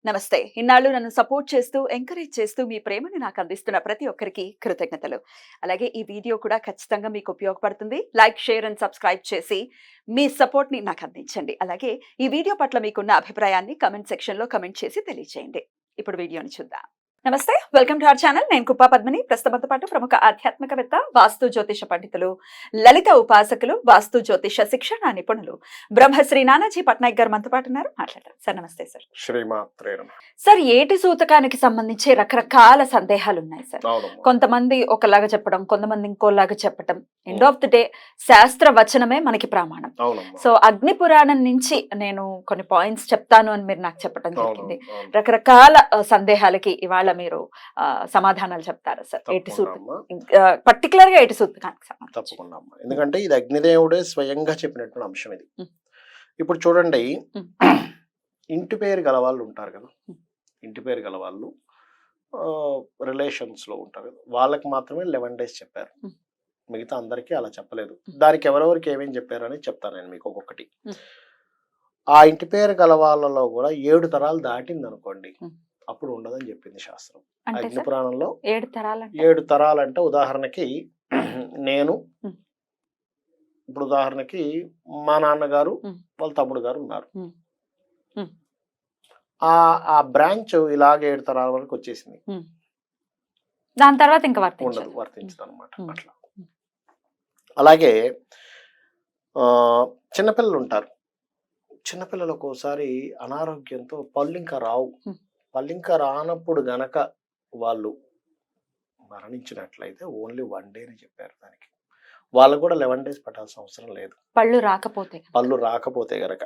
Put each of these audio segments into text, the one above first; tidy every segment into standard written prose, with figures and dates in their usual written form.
నమస్తే. ఇన్నాళ్ళు నన్ను సపోర్ట్ చేస్తూ, ఎంకరేజ్ చేస్తూ మీ ప్రేమని నాకు అందిస్తున్న ప్రతి ఒక్కరికి కృతజ్ఞతలు. అలాగే ఈ వీడియో కూడా ఖచ్చితంగా మీకు ఉపయోగపడుతుంది. లైక్, షేర్ అండ్ సబ్స్క్రైబ్ చేసి మీ సపోర్ట్‌ని నాకు అందించండి. అలాగే ఈ వీడియో పట్ల మీకున్న అభిప్రాయాన్ని కామెంట్ సెక్షన్‌లో కామెంట్ చేసి తెలియజేయండి. ఇప్పుడు వీడియోని చూద్దాం. నమస్తే. Welcome to our channel. నేను కుప్పా పద్మిని. ప్రస్తుతంతో పాటు ప్రముఖ ఆధ్యాత్మికవేత్త, వాస్తు జ్యోతిష పండితులు, లలిత ఉపాసకులు, వాస్తు జ్యోతిష శిక్షణ నిపుణులు బ్రహ్మశ్రీ నానాజీ పట్నాయక్ గారు మనతో పాటు ఉన్నారు. మాట్లాడతారు. సార్ నమస్తే సార్. శ్రీమాత్రే నమః. సార్, ఏటి సూతకానికి సంబంధించి రకరకాల సందేహాలు ఉన్నాయి సార్. అవునమ్మా. కొంతమంది ఒకలాగా చెప్పడం, కొంతమంది ఇంకోలాగా చెప్పడం. ఎండ్ ఆఫ్ ది డే శాస్త్ర వచనమే మనకి ప్రమాణం. అవునమ్మా. సో అగ్ని పురాణం నుంచి నేను కొన్ని పాయింట్స్ చెప్తాను అని మీరు నాకు చెప్పడం జరిగింది. అవును. రకరకాల సందేహాలకి ఇవాళ మీరు సమాధానాలు చెప్తారా సార్? ఏటి సూత తప్పకుండా పర్టికులర్ గా ఏటి సూతకానికి సంబంధించి. తప్పకుండా అమ్మా. ఎందుకంటే ఇది అగ్నిదేవుడే స్వయంగా చెప్పినటువంటి అంశం ఇది. ఇప్పుడు చూడండి, ఇంటి పేరు గల వాళ్ళు ఉంటారు కదా, ఇంటి పేరు గల వాళ్ళు రిలేషన్స్ లో ఉంటారు కదా, వాళ్ళకి మాత్రమే 11 days చెప్పారు. మిగతా అందరికీ అలా చెప్పలేదు. దానికి ఎవరెవరికి ఏమేమి చెప్పారు అని చెప్తాను నేను మీకు ఒక్కొక్కటి. ఆ ఇంటి పేరు గల వాళ్ళలో కూడా 7 తరాలు దాటింది అనుకోండి, అప్పుడు ఉండదని చెప్పింది శాస్త్రం. అగ్ని పురాణంలో 7 తరాలంటే ఉదాహరణకి నేను, ఇప్పుడు ఉదాహరణకి మా నాన్నగారు వాళ్ళ తమ్ముడు గారు ఉన్నారు. ఆ బ్రాంచ్ ఇలాగ 7 తరాల వరకు వచ్చేసింది. దాని తర్వాత ఇంకా ఉండదు, వర్తించదు అనమాట. అట్లా అలాగే చిన్నపిల్లలు ఉంటారు. చిన్నపిల్లలకు ఒకసారి అనారోగ్యంతో పళ్ళు ఇంకా రావు. పళ్ళు ఇంకా రానప్పుడు గనక వాళ్ళు మరణించినట్లయితే ఓన్లీ 1 day అని చెప్పారు. దానికి వాళ్ళకు కూడా 11 days పట్టాల్సిన అవసరం లేదు, పళ్ళు రాకపోతే గనక.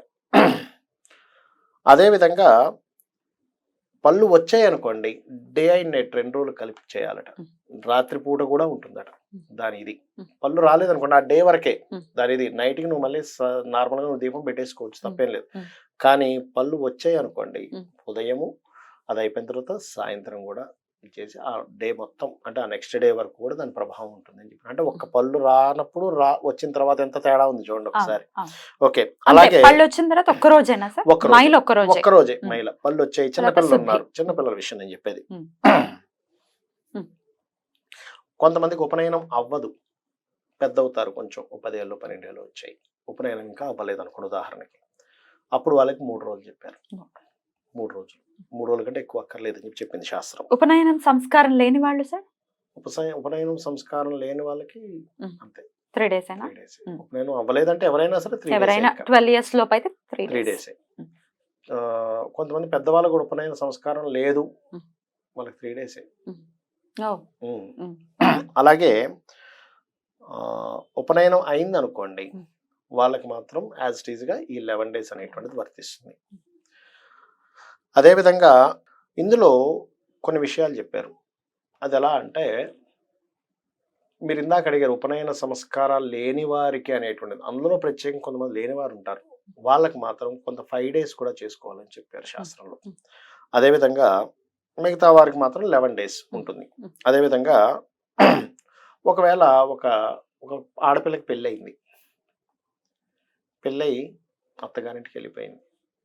అదే విధంగా పళ్ళు వచ్చాయి అనుకోండి, డే అండ్ నైట్ 2 రోజులు కలిపి చేయాలట. రాత్రి పూట కూడా ఉంటుందట దాని ఇది. పళ్ళు రాలేదనుకోండి, ఆ డే వరకే దాని ఇది. నైట్కి నువ్వు మళ్ళీ నార్మల్గా నువ్వు దీపం పెట్టేసుకోవచ్చు, తప్పేం లేదు. కానీ పళ్ళు వచ్చాయి అనుకోండి, ఉదయము అది అయిపోయిన తర్వాత సాయంత్రం కూడా ఇచ్చేసి ఆ డే మొత్తం, అంటే ఆ నెక్స్ట్ డే వరకు కూడా దాని ప్రభావం ఉంటుందని చెప్పి. అంటే ఒక్క పళ్ళు రానప్పుడు వచ్చిన తర్వాత ఎంత తేడా ఉంది చూడండి ఒకసారి. ఓకే. అలాగే ఒక్కరోజే మహిళ పళ్ళు వచ్చాయి. చిన్నపిల్లలు ఉన్నారు, చిన్నపిల్లల విషయం నేను చెప్పేది. కొంతమందికి ఉపనయనం అవ్వదు, పెద్ద అవుతారు కొంచెం, 10 ఏళ్ళు 12 ఏళ్ళు వచ్చాయి, ఉపనయనం ఇంకా అవ్వలేదు అనుకోండి ఉదాహరణకి. అప్పుడు వాళ్ళకి 3 రోజులు చెప్పారు. 3 రోజులు, 3 రోజుల కంటే ఎక్కువ అక్కర్లేదు అని చెప్పింది శాస్త్రం. ఉపనయనం సంస్కారం లేని వాళ్ళు సార్, ఉపనయనం సంస్కారం లేని వాళ్ళకి అంతే 3 days. ఉపనయనం అవ్వలేదంటే ఎవరైనా సరే 12 years లోపు అయితే 3 days. కొంతమంది పెద్దవాళ్ళకు కూడా ఉపనయన సంస్కారం లేదు, వాళ్ళకి 3 days. అలాగే ఉపనయనం అయింది అనుకోండి, వాళ్ళకి మాత్రం యాజ్ ఇట్ ఈజ్ గా ఈ 11 days అనేటువంటిది వర్తిస్తుంది. అదేవిధంగా ఇందులో కొన్ని విషయాలు చెప్పారు. అది ఎలా అంటే, మీరు ఇందాక అడిగారు ఉపనయన సంస్కారాలు లేని వారికి అనేటువంటిది. అందులో ప్రత్యేకంగా కొంతమంది లేని వారు ఉంటారు, వాళ్ళకి మాత్రం కొంత 5 days కూడా చేసుకోవాలని చెప్పారు శాస్త్రంలో. అదేవిధంగా మిగతా వారికి మాత్రం 11 days ఉంటుంది. అదేవిధంగా ఒకవేళ ఒక ఆడపిల్లకి పెళ్ళయింది, పెళ్ళయి అత్తగారింటికి వెళ్ళిపోయింది.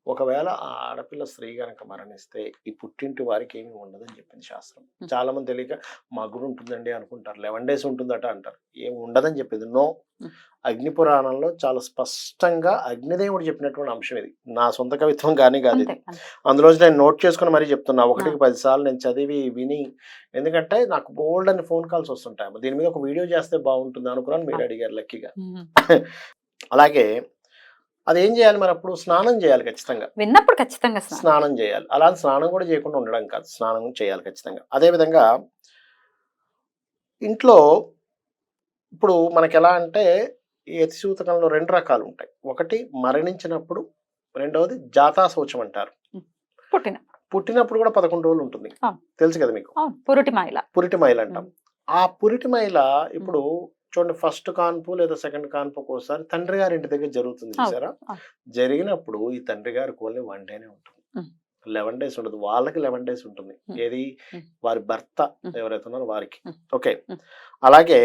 ఒకవేళ ఆ ఆడపిల్ల స్త్రీ గనక మరణిస్తే ఈ పుట్టింటి వారికి ఏమీ ఉండదని చెప్పింది శాస్త్రం. చాలా మంది తెలియక మగుడు ఉంటుందండి అనుకుంటారు, 11 days ఉంటుందట అంటారు. ఏమి ఉండదని చెప్పింది. నో, అగ్ని పురాణంలో చాలా స్పష్టంగా అగ్నిదేవుడు చెప్పినటువంటి అంశం ఇది. నా సొంత కవిత్వం కానీ కాదు ఇది. అందులో నేను నోట్ చేసుకుని మరీ చెప్తున్నా, 1కి 10 సార్లు నేను చదివి విని. ఎందుకంటే నాకు బోల్డ్ అని ఫోన్ కాల్స్ వస్తుంటాయి, దీని మీద ఒక వీడియో చేస్తే బాగుంటుంది అనుకున్నాను, మీరు అడిగారు లక్కీగా. అలాగే అదేం చేయాలి మరి, అప్పుడు స్నానం చేయాలి ఖచ్చితంగా. విన్నప్పుడు ఖచ్చితంగా స్నానం చేయాలి. అలా స్నానం కూడా చేయకుండా ఉండడం కాదు, స్నానం చేయాలి ఖచ్చితంగా. అదేవిధంగా ఇంట్లో ఇప్పుడు మనకి ఎలా అంటే, యతి సూతకంలో 2 రకాలు ఉంటాయి. ఒకటి మరణించినప్పుడు, రెండవది జాతా శౌచం అంటారు. పుట్టినప్పుడు కూడా 11 రోజులు ఉంటుంది, తెలుసు కదా మీకు. పురిటి మైల అంటాం. ఆ పురిటి మైల ఇప్పుడు చూడండి, ఫస్ట్ కాన్పు లేదా సెకండ్ కాన్పు ఒకసారి తండ్రి గారి ఇంటి దగ్గర జరుగుతుంది చూసారా. జరిగినప్పుడు ఈ తండ్రి గారి ఓన్లీ 1 day ఉంటుంది, 11 days ఉండదు. వాళ్ళకి 11 days ఉంటుంది. ఏది, వారి భర్త ఎవరైతే ఉన్నారో వారికి. ఓకే. అలాగే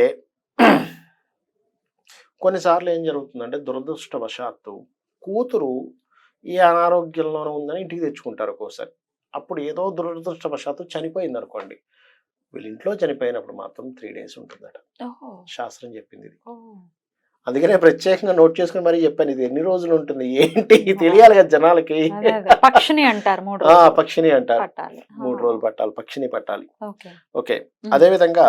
కొన్నిసార్లు ఏం జరుగుతుందంటే, దురదృష్టవశాత్తు కూతురు ఈ అనారోగ్యంలోనే ఉందని ఇంటికి తెచ్చుకుంటారు ఒక్కోసారి. అప్పుడు ఏదో దురదృష్టవశాత్తు చనిపోయింది అనుకోండి, వీళ్ళ ఇంట్లో చనిపోయినప్పుడు మాత్రం 3 days ఉంటుందట. ఓహో! శాస్త్రం చెప్పింది ఇది. ఓహ్! అందుకనే ప్రత్యేకంగా నోట్ చేసుకుని మరీ చెప్పాను, ఇది ఎన్ని రోజులు ఉంటుంది ఏంటి తెలియాలి కదా జనాలకి. అదే. పక్షిని అంటారు 3 ఆ రోజులు పక్షిని అంటారు, పట్టాలి. 3 రోజులు పట్టాలి, పక్షిని పట్టాలి. ఓకే. ఓకే. హ్మ్. అదే విధంగా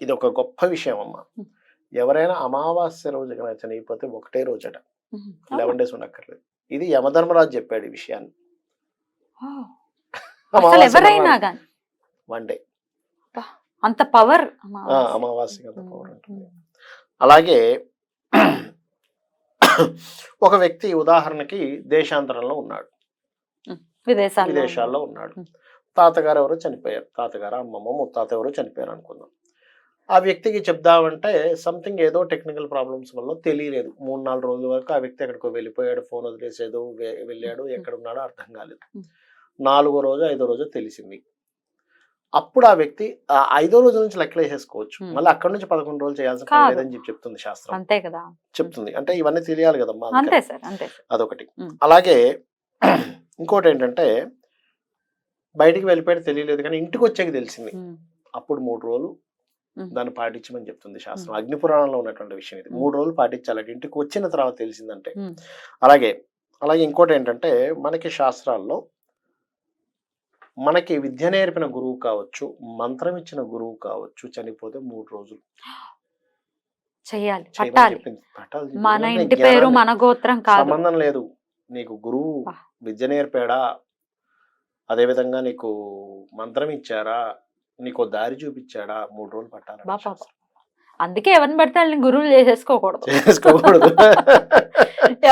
ఇది ఒక గొప్ప విషయం అమ్మ. హ్మ్. ఎవరైనా అమావాస్య రోజు కనుక చనిపోతే ఒకటే రోజట, హుహు. 11 days ఉండక్కర్లేదు. ఇది యమధర్మరాజు చెప్పాడు ఈ విషయాన్ని. ఓహ్! అసలు అమావాస్య ఎవరైనా మర్నాడు గాని 1 day. అంత పవర్ అమావాస్యకి అంత పవర్ ఉంటుంది. అలాగే ఒక వ్యక్తి ఉదాహరణకి దేశాంతరంలో ఉన్నాడు, విదేశాల్లో ఉన్నాడు. తాతగారు ఎవరో చనిపోయారు, తాతగారు అమ్మమ్మ ముత్తాత ఎవరో చనిపోయారు అనుకుందాం. ఆ వ్యక్తికి చెప్దామంటే సంథింగ్ ఏదో టెక్నికల్ ప్రాబ్లమ్స్ వల్ల తెలియలేదు. 3-4 రోజుల వరకు ఆ వ్యక్తి ఎక్కడికో వెళ్ళిపోయాడు, ఫోన్ వదిలేసేదో వెళ్ళాడు, ఎక్కడ ఉన్నాడో అర్థం కాలేదు. 4వ రోజు 5వ రోజు తెలిసింది. అప్పుడు ఆ వ్యక్తి 5వ రోజు నుంచి లెక్కలు వేసేసుకోవచ్చు, మళ్ళీ అక్కడ నుంచి 11 రోజులు చేయాల్సిన పని లేదని చెప్పి చెప్తుంది శాస్త్రం. అంతే కదా, చెప్తుంది. అంటే ఇవన్నీ తెలియాలి కదమ్మా, అంతే సార్, అంతే. అదొకటి. అలాగే ఇంకోటి ఏంటంటే బయటికి వెళ్ళిపోయాడు తెలియలేదు, కానీ ఇంటికి వచ్చాక తెలిసింది. అప్పుడు 3 రోజులు దాన్ని పాటించమని చెప్తుంది శాస్త్రం. అగ్ని పురాణంలో ఉన్నటువంటి విషయం ఇది. 3 రోజులు పాటించాలంటే ఇంటికి వచ్చిన తర్వాత తెలిసిందంటే. అలాగే ఇంకోటి ఏంటంటే మనకి శాస్త్రాల్లో మనకి విద్య నేర్పిన గురువు కావచ్చు, మంత్రం ఇచ్చిన గురువు కావచ్చు, చనిపోతే 3 రోజులు చేయాలి, చెప్పింది. మన ఇంటి పేరు మన గోత్రం కాదు, సంబంధం లేదు. నీకు గురువు విద్య నేర్పాడా, అదే విధంగా నీకు మంత్రం ఇచ్చారా, నీకు దారి చూపించాడా, 3 రోజులు పట్టాలి. అందుకే ఎవరిని పడితే వాళ్ళని గురువులు చేసుకోకూడదు.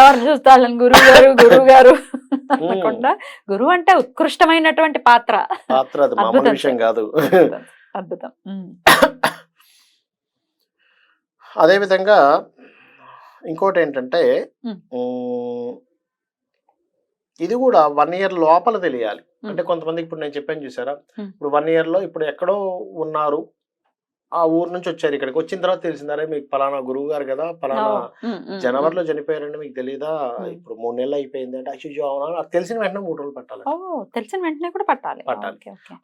ఎవరు చూస్తే వాళ్ళని గురువు గారు అనకుండా, గురువు అంటే ఉత్కృష్టమైనటువంటి పాత్ర. అది మామూలు విషయం కాదు. అద్భుతం. అదే విధంగా ఇంకోటి ఏంటంటే ఇది కూడా 1 year లోపల తెలియాలి. అంటే కొంతమందికి ఇప్పుడు నేను చెప్పాను చూసారా, ఇప్పుడు 1 year లో ఇప్పుడు ఎక్కడో ఉన్నారు, ఆ ఊరు నుంచి వచ్చారు, ఇక్కడికి వచ్చిన తర్వాత తెలిసిందరే మీకు పలానా గురువు గారు కదా, పలానా జనవరిలో చనిపోయారండి, మీకు తెలియదా, ఇప్పుడు 3 నెలలు అయిపోయింది అంటే అయ్యో అవునా, నాకు తెలిసిన వెంటనే 3 రోజులు పట్టాలి. తెలిసిన వెంటనే కూడా పట్టాలి.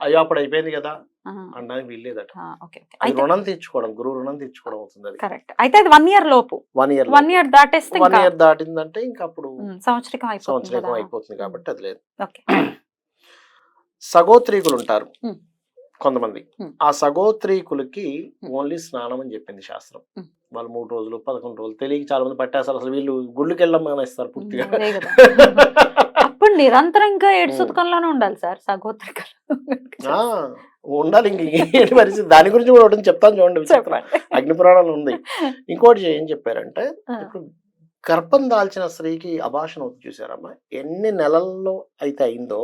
అయ్యో అప్పుడు అయిపోయింది కదా అనడానికి వీల్లేదట. అది రుణం తీర్చుకోవడం, గురువు రుణం తీర్చుకోవడం అవుతుంది. కరెక్ట్. అయితే అది 1 year లోపు, 1 year దాటేస్తే 1 year దాటిందంటే ఇంకా అప్పుడు సంవత్సరికం అయిపోతుంది కాబట్టి అది లేదు. సగోత్రీకులు ఉంటారు కొంతమంది, ఆ సగోత్రీకులకి ఓన్లీ స్నానం అని చెప్పింది శాస్త్రం. వాళ్ళు 3 రోజులు 11 రోజులు తెలియక చాలా మంది పట్టేస్తారు, అసలు వీళ్ళు గుళ్ళకి వెళ్ళడం మానేస్తారు పూర్తిగా. అప్పుడు నిరంతరంగా ఏడుసుతకంలోనే ఉండాలి సార్ సగోత్రికలు. ఉండాలి, ఇంకేంటి పరిస్థితి, దాని గురించి కూడా ఒకటి చెప్తాను చూడండి, అగ్ని పురాణంలో ఉంది. ఇంకోటి ఏం చెప్పారంటే, ఇప్పుడు గర్భం దాల్చిన స్త్రీకి అభాషణ అవుతుంది చూసారమ్మా, ఎన్ని నెలల్లో అయితే అయిందో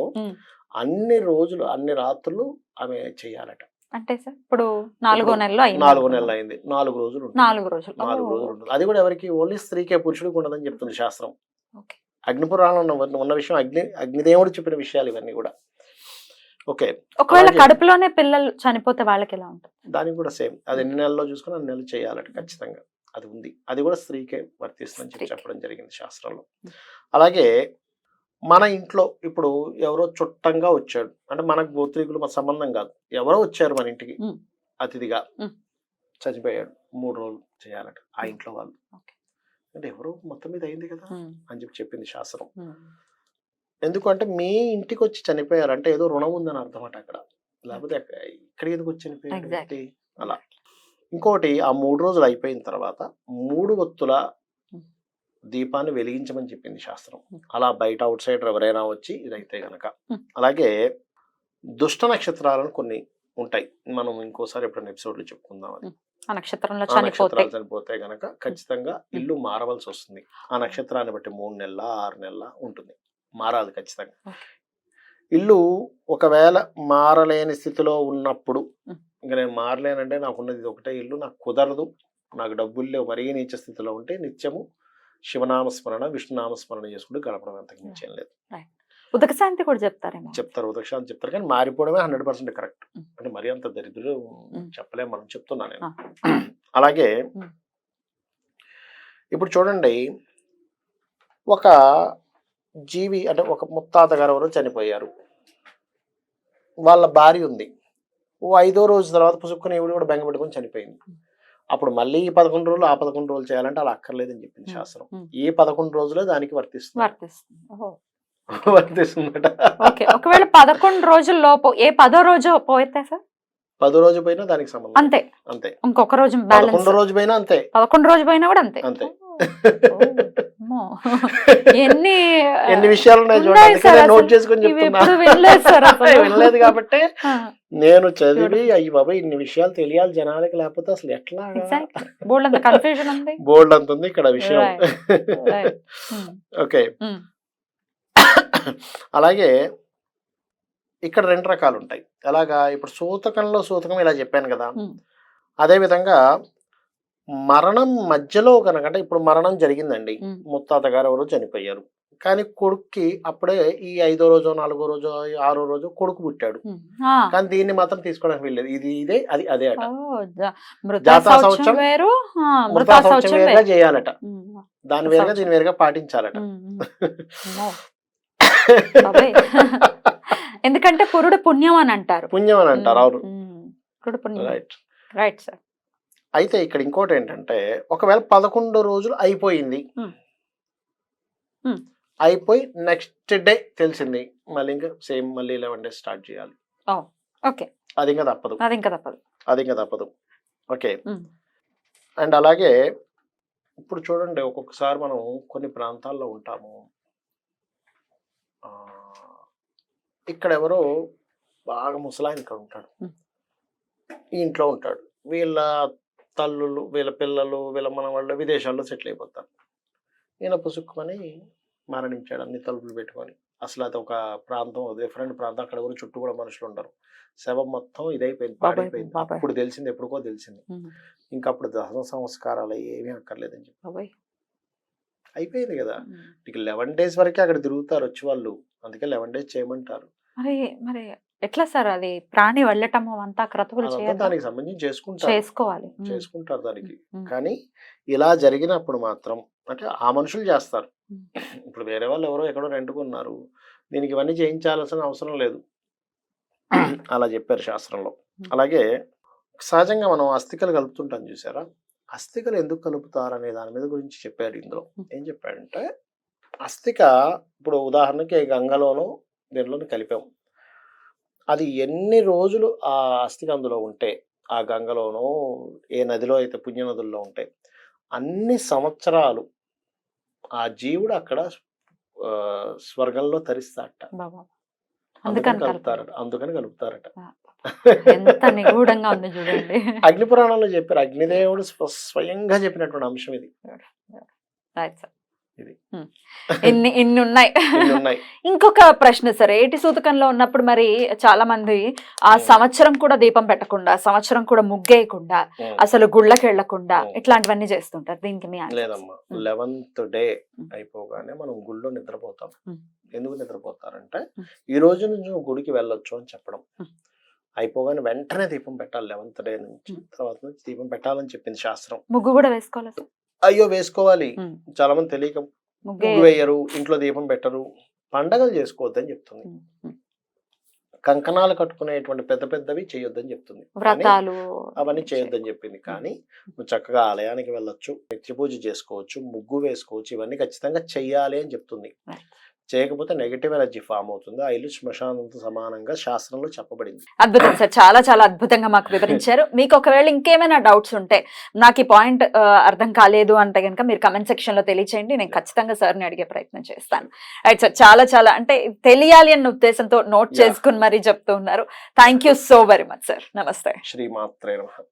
అన్ని రోజులు అన్ని రాత్రులు ఆమె చెయ్యాలట. అంటే సార్ ఇప్పుడు 4వ నెలలో అయింది, 4వ నెల అయింది, 4 రోజులు 4 రోజులు ఉంటుంది. అది కూడా ఎవరికి, ఓన్లీ స్త్రీకే, పురుషుడికి ఉండదని చెప్తుంది శాస్త్రం. అగ్ని పురాణంలో ఉన్న విషయం, అగ్నిదేవుడు చెప్పిన విషయాలు ఇవన్నీ కూడా. ఓకే. ఒకవేళ కడుపులోనే పిల్లలు చనిపోతే వాళ్ళకి ఎలా ఉంటుంది? దానికి కూడా సేమ్, అది ఎన్ని నెలల్లో చూసుకుని అన్ని నెలలు చేయాలట ఖచ్చితంగా. అది ఉంది, అది కూడా స్త్రీకే వర్తిస్తుందని చెప్పడం జరిగింది శాస్త్రంలో. అలాగే మన ఇంట్లో ఇప్పుడు ఎవరో చుట్టంగా వచ్చాడు, అంటే మనకు గోత్రీకులు మన సంబంధం కాదు, ఎవరో వచ్చారు మన ఇంటికి అతిథిగా, చనిపోయాడు, 3 రోజులు చేయాలట ఆ ఇంట్లో వాళ్ళు. అంటే ఎవరో మొత్తం మీద అయింది కదా అని చెప్పింది శాస్త్రం. ఎందుకంటే మీ ఇంటికి వచ్చి చనిపోయారంటే ఏదో రుణం ఉందని అర్థం అట అక్కడ, లేకపోతే ఇక్కడికి ఎందుకు వచ్చి చనిపోయారు అలా. ఇంకోటి, ఆ 3 రోజులు అయిపోయిన తర్వాత 3 ఒత్తుల దీపాన్ని వెలిగించమని చెప్పింది శాస్త్రం. అలా బయట అవుట్ సైడర్ ఎవరైనా వచ్చి ఇదైతే గనక. అలాగే దుష్ట నక్షత్రాలను కొన్ని ఉంటాయి, మనం ఇంకోసారి ఎప్పుడైనా ఎపిసోడ్లో చెప్పుకుందాం. అది ఆ నక్షత్రాలు చనిపోతే గనక ఖచ్చితంగా ఇల్లు మారవలసి వస్తుంది. ఆ నక్షత్రాన్ని బట్టి 3 నెలల 6 నెలల ఉంటుంది, మారాలి ఖచ్చితంగా. ఇల్లు ఒకవేళ మారలేని స్థితిలో ఉన్నప్పుడు, ఇంకా నేను మారలేనంటే నాకున్నది ఇది ఒకటే ఇల్లు, నాకు కుదరదు, నాకు డబ్బుల్లో మరీ నీచ స్థితిలో ఉంటే నిత్యము శివనామస్మరణ విష్ణునామస్మరణ చేసుకుంటూ గడపడం, అంతకు మించి ఏం లేదు. ఉదక శాంతి కూడా చెప్తారేమో, ఉదక శాంతి చెప్తారు, కానీ మారిపోవడమే 100% కరెక్ట్. అంటే మరీ అంత దరిద్రులు చెప్పలేము, మనం చెప్తున్నా నేను. అలాగే ఇప్పుడు చూడండి, ఒక జీవి అంటే ఒక ముత్తాత గారు ఎవరో చనిపోయారు, వాళ్ళ భార్య ఉంది. ఓ 5వ రోజు తర్వాత పుసుక్కుని ఈవిడ కూడా బెంగ పెట్టుకొని చనిపోయింది. అప్పుడు మళ్ళీ ఈ 11 రోజులు ఆ 11 రోజులు చేయాలంటే అలా అక్కర్లేదని చెప్పింది శాస్త్రం. ఈ 11 రోజులే దానికి వర్తిస్తుంది. వర్తిస్తుందట. ఓకే. ఒకవేళ 11 రోజుల లోపు ఏ 10వ రోజు పోతే సార్ 10 రోజు పోయినా దానికి సంబంధం అంతే. అంతే. ఇంకొక రోజు బ్యాలెన్స్ 11 రోజు పోయినా అంతే. 11 రోజు పోయినా కూడా అంతే. అంతే. అమ్మో. ఎన్ని ఎన్ని విషయాలు ఉన్నాయి ఉన్నాయి చూడండి. సార్ నోట్ అసలు. చేసుకొని ఇవి చెప్తున్నా. ఎప్పుడు వినలేదు సార్ అసలు. వినలేదు కాబట్టి ఆ, నేను చదివి అయ్యి బాబా ఇన్ని విషయాలు తెలియాలి జనాలకి, లేకపోతే అసలు ఎట్లా exactly. బోల్డ్ అంత కన్ఫ్యూజన్ ఉంది. బోల్డ్ అంత ఉంది ఇక్కడ విషయం. Right. ఉమ్, ఓకే. ఉమ్, అలాగే ఇక్కడ 2 రకాలు ఉంటాయి. ఎలాగా ఇప్పుడు సూతకం ఇలా చెప్పాను కదా. ఉమ్, అదే విధంగా మరణం మధ్యలో కనుక, అంటే ఇప్పుడు మరణం జరిగిందండి, ఉమ్, ముత్తాత గారు ఎవరో చనిపోయారు, కానీ కొడుక్కి అప్పుడే ఈ 5వ రోజు 4వ రోజు 6వ రోజు కొడుకు పుట్టాడు. ఉమ్. ఆ, కానీ దీన్ని మాత్రం తీసుకోవడానికి వీల్లేదు. ఇదే అది అట. ఓ, మృత జాతా శౌచం శౌచం, వేరు, మృత మృతా శౌచం శౌచం వేరుగా వేరు. చేయాలట. ఉమ్, దాని వేరుగా శౌచం. దీని వేరుగా పాటించాలట. ఉమ్, ఉమ్. అమ్మో. బాబాయ్. ఎందుకంటే పురుడు పుణ్యం అని అంటారు. పుణ్యం అని అంటారు. అవును. పురుడు పుణ్యం. రైట్. Right sir. అయితే ఇక్కడ ఇంకోటి ఏంటంటే, ఒకవేళ 11 రోజులు అయిపోయింది, ఉమ్. ఉమ్. అయిపోయి నెక్స్ట్ డే తెలిసింది, మళ్ళీ ఇంకా సేమ్ మళ్ళీ 11 డేస్ స్టార్ట్ చేయాలి. ఓ, ఓకే. అది ఇంకా తప్పదు. అది ఇంకా తప్పదు. ఓకే. ఉమ్, అండ్ అలాగే ఇప్పుడు చూడండి, ఒక్కొక్కసారి మనం కొన్ని ప్రాంతాల్లో ఉంటాము. ఆ, ఇక్కడ ఎవరో బాగా ముసలాయన ఇక్కడ ఉంటాడు, ఉమ్. ఈ ఇంట్లో ఉంటాడు. వీళ్ళ తల్లులు, వీళ్ళ పిల్లలు, వీళ్ళ మనవాళ్ళు విదేశాల్లో సెటిల్ అయిపోతారు. ఈయన పుసుక్కుమని మరణించాడు, అన్ని తలుపులు పెట్టుకొని. అసలు అది ఒక ప్రాంతం, డిఫరెంట్ ప్రాంతం, అక్కడ ఎవరు చుట్టూ కూడా మనుషులు ఉండరు. శవం మొత్తం ఇదైపోయింది, పాడైపోయింది. బాబాయ్. అప్పుడు తెలిసింది, ఎప్పుడుకో తెలిసింది. ఉమ్, ఇంకా అప్పుడు దహన సంస్కారాలు ఏమీ అక్కర్లేదని చెప్పి బాబాయ్. అయిపోయింది కదా. ఉమ్. నీకు 11 డేస్ వరకే అక్కడ తిరుగుతారు వచ్చి వాళ్ళు, అందుకే 11 డేస్ చేయమంటారు. మరి ఎట్లా సార్ అది ప్రాణి వెళ్ళటము అంతా క్రతువులు అదంతా చేయొద్దా? దానికి సంబంధించి చేసుకోవాలి. ఉమ్, చేసుకుంటారు దానికి. ఉమ్, కానీ ఇలా జరిగినప్పుడు మాత్రం, అంటే ఆ మనుషులు చేస్తారు. ఉమ్. ఇప్పుడు వేరే వాళ్ళు ఎవరో ఎక్కడో రెంట్కున్నారు, దీనికి ఇవన్నీ చేయించాల్సిన అవసరం లేదు. అలా చెప్పారు శాస్త్రంలో. అలాగే సహజంగా మనం అస్థికలు కలుపుతుంటాం చూసారా, అస్థికలు ఎందుకు కలుపుతారు అనే దాని మీద గురించి చెప్పాడు ఇందులో. ఏం చెప్పాడంటే, అస్థిక ఇప్పుడు ఉదాహరణకి గంగలోనో దీనిలోనూ కలిపాం, అది ఎన్ని రోజులు ఆ అస్థిక అందులో ఉంటే, ఆ గంగలోనో ఏ నదిలో అయితే పుణ్య నదుల్లో ఉంటాయి, అన్ని సంవత్సరాలు ఆ జీవుడు అక్కడ స్వర్గంలో తరిస్తాడట. బాబా. అందుకని కలుపుతారట. ఎంత నిగూఢంగా ఉంది చూడండి. అగ్ని పురాణంలో చెప్పారు, అగ్నిదేవుడు స్వయంగా చెప్పినటువంటి అంశం ఇది. Right sir. ఇది ఇన్ని ఉన్నాయి. ఇంకొక ప్రశ్న సార్, ఏటి సూతకంలో ఉన్నప్పుడు మరి చాలా మంది ఆ సంవత్సరం కూడా దీపం పెట్టకుండా, సంవత్సరం కూడా ముగ్గేయకుండా, అసలు గుళ్ళకి వెళ్లకుండా ఇట్లాంటివన్నీ చేస్తుంటారు. దీనికి మీ answer? లేదమ్మా, 11th డే అయిపోగానే మనం గుళ్ళో నిద్రపోతాం. ఎందుకు నిద్రపోతారంటే, ఈ రోజు నుంచి నువ్వు గుడికి వెళ్ళొచ్చు అని చెప్పడం. అయిపోగానే వెంటనే దీపం పెట్టాలి. 11th డే నుంచి తర్వాత నుంచి దీపం పెట్టాలని చెప్పింది శాస్త్రం. ముగ్గు కూడా వేసుకోవాలి సార్? అయ్యో వేసుకోవాలి. చాలా మంది తెలియక ముగ్గు వేయరు, ఇంట్లో దీపం పెట్టరు. పండగలు చేసుకోవద్దని చెప్తుంది. కంకణాలు కట్టుకునేటువంటి పెద్ద పెద్దవి చేయొద్దని చెప్తుంది. వ్రతాలు అవన్నీ చేయొద్దని చెప్పింది. కానీ నువ్వు చక్కగా ఆలయానికి వెళ్ళొచ్చు, నిత్య పూజ చేసుకోవచ్చు, ముగ్గు వేసుకోవచ్చు, ఇవన్నీ ఖచ్చితంగా చెయ్యాలి అని చెప్తుంది. చేయకపోతే నెగటివ్ ఎనర్జీ ఫామ్ అవుతుంది. ఆ ఇల్లు శ్మశానంతో సమానంగా శాస్త్రంలో చెప్పబడింది. అద్భుతం సార్, చాలా చాలా అద్భుతంగా మాకు వివరించారు. మీకు ఒకవేళ ఇంకేమైనా డౌట్స్ ఉంటే, నాకు ఈ పాయింట్ అర్థం కాలేదు అంటే కనుక మీరు కమెంట్ సెక్షన్ లో తెలియచేయండి, నేను ఖచ్చితంగా సార్ని అడిగే ప్రయత్నం చేస్తాను. రైట్ సార్, చాలా చాలా అంటే తెలియాలి అన్న ఉద్దేశంతో నోట్ చేసుకుని మరీ చెప్తూ ఉన్నారు. Thank you so very much sir. నమస్తే. శ్రీమాత్రే నమః.